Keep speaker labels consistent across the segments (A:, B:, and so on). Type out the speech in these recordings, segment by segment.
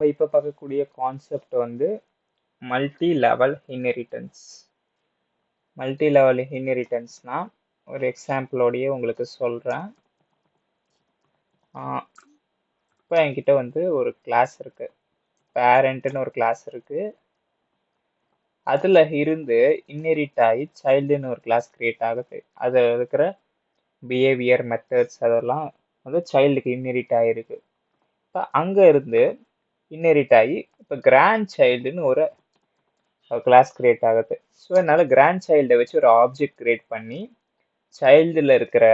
A: இப்போ பார்க்கக்கூடிய கான்செப்ட் வந்து multi level inheritance. Multi level இன்ஹெரிட்டன்ஸ்னா ஒரு எக்ஸாம்பிளோடையே உங்களுக்கு சொல்கிறேன். இப்போ என்கிட்ட வந்து ஒரு கிளாஸ் இருக்கு, பேரண்ட்னு ஒரு கிளாஸ் இருக்கு. அதில் இருந்து இன்ஹெரிட் ஆகி சைல்டுன்னு ஒரு கிளாஸ் கிரியேட் ஆகுது. அதில் இருக்கிற பிஹேவியர் மெத்தட்ஸ் அதெல்லாம் வந்து சைல்டுக்கு இன்ஹெரிட் ஆகிருக்கு. இப்போ அங்கே இருந்து இன்ஹெரிட் ஆகி இப்போ கிராண்ட் சைல்டுன்னு ஒரு கிளாஸ் கிரியேட் ஆகுது. ஸோ அதனால கிராண்ட் சைல்டை வச்சு ஒரு ஆப்ஜெக்ட் கிரியேட் பண்ணி சைல்டில் இருக்கிற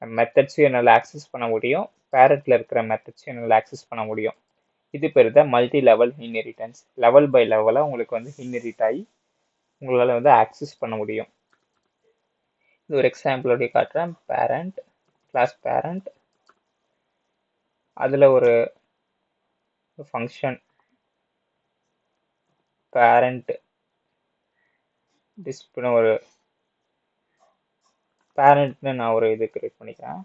A: மெத்தட்ஸையும் என்னால் ஆக்சஸ் பண்ண முடியும், பேரண்ட்ல இருக்கிற மெத்தட்ஸையும் என்னால் ஆக்சஸ் பண்ண முடியும். இது பேர் தான் multi level inheritance. Level by லெவலாக உங்களுக்கு வந்து இன்ஹெரிட் ஆகி உங்களால் வந்து ஆக்சஸ் பண்ண முடியும். இது ஒரு எக்ஸாம்பிளோடைய காட்டுறேன். பேரண்ட் கிளாஸ் பேரண்ட், அதில் ஒரு ஃபங்க்ஷன் பேரண்ட் டிஸ்பிளே ஒரு பேரண்ட்னு நான் ஒரு இது கிரியேட் பண்ணிக்கிறேன்.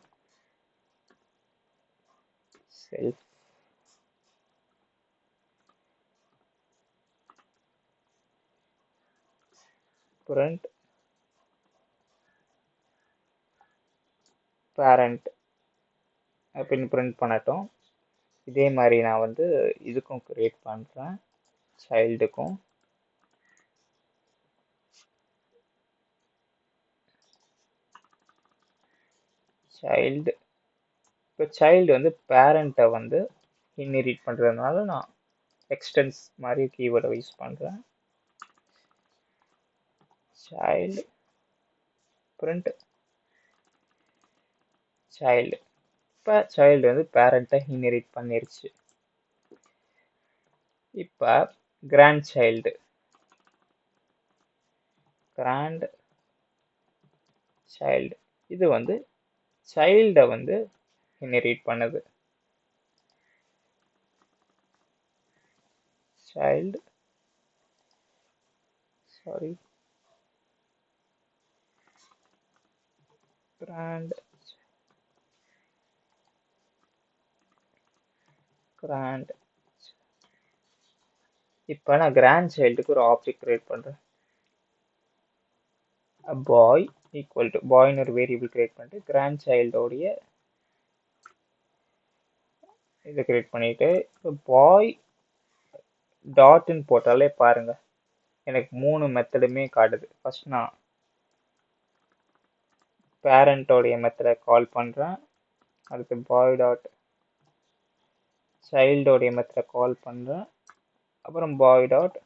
A: செல்ஃப் print பேரண்ட் அப்படின்னு பிரிண்ட் பண்ணட்டும். இதே மாதிரி நான் வந்து இதுக்கும் கிரியேட் பண்ணுறேன், சைல்டுக்கும். சைல்டு, இப்போ சைல்டு வந்து பேரண்ட்டை வந்து இன்ஹெரிட் பண்ணுறதுனால நான் எக்ஸ்டென்ஸ் மாதிரி கீவேர்டை யூஸ் பண்ணுறேன். Child print child. இப்போ சைல்டு வந்து பேரண்ட்டை இன்ஹெரிட் பண்ணிருச்சு. இப்போ கிராண்ட் சைல்டு, கிராண்ட் சைல்டு, இது வந்து சைல்டை வந்து இன்ஹெரிட் பண்ணுது. Child sorry grand grand. இப்போ நான் கிராண்ட் சைல்டுக்கு ஒரு ஆப்ஜெக்ட் கிரியேட் பண்ணுறேன். பாய் ஈக்குவல் டு பாய்னு ஒரு வேரியபிள் கிரியேட் பண்ணிட்டு கிராண்ட் சைல்டோடைய இதை கிரியேட் பண்ணிட்டு இப்போ பாய் டாட்னு போட்டாலே பாருங்க எனக்கு 3 மெத்தடுமே காட்டுது. ஃபர்ஸ்ட் நான் பேரண்டோடைய மெத்தடை கால் பண்ணுறேன், அடுத்து பாய் டாட் சைல்டோடைய மெத்தடை கால் பண்ணுறேன், அப்புறம் பாய் டாட்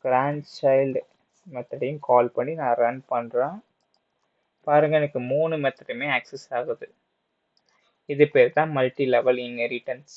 A: கிராண்ட் சைல்டு மெத்தடையும் கால் பண்ணி நான் ரன் பண்ணுறேன். பாருங்க எனக்கு 3 மெத்தடுமே ஆக்சஸ் ஆகுது. இது பேர் தான் மல்டி லெவல் இன்ஹெரிட்டன்ஸ்.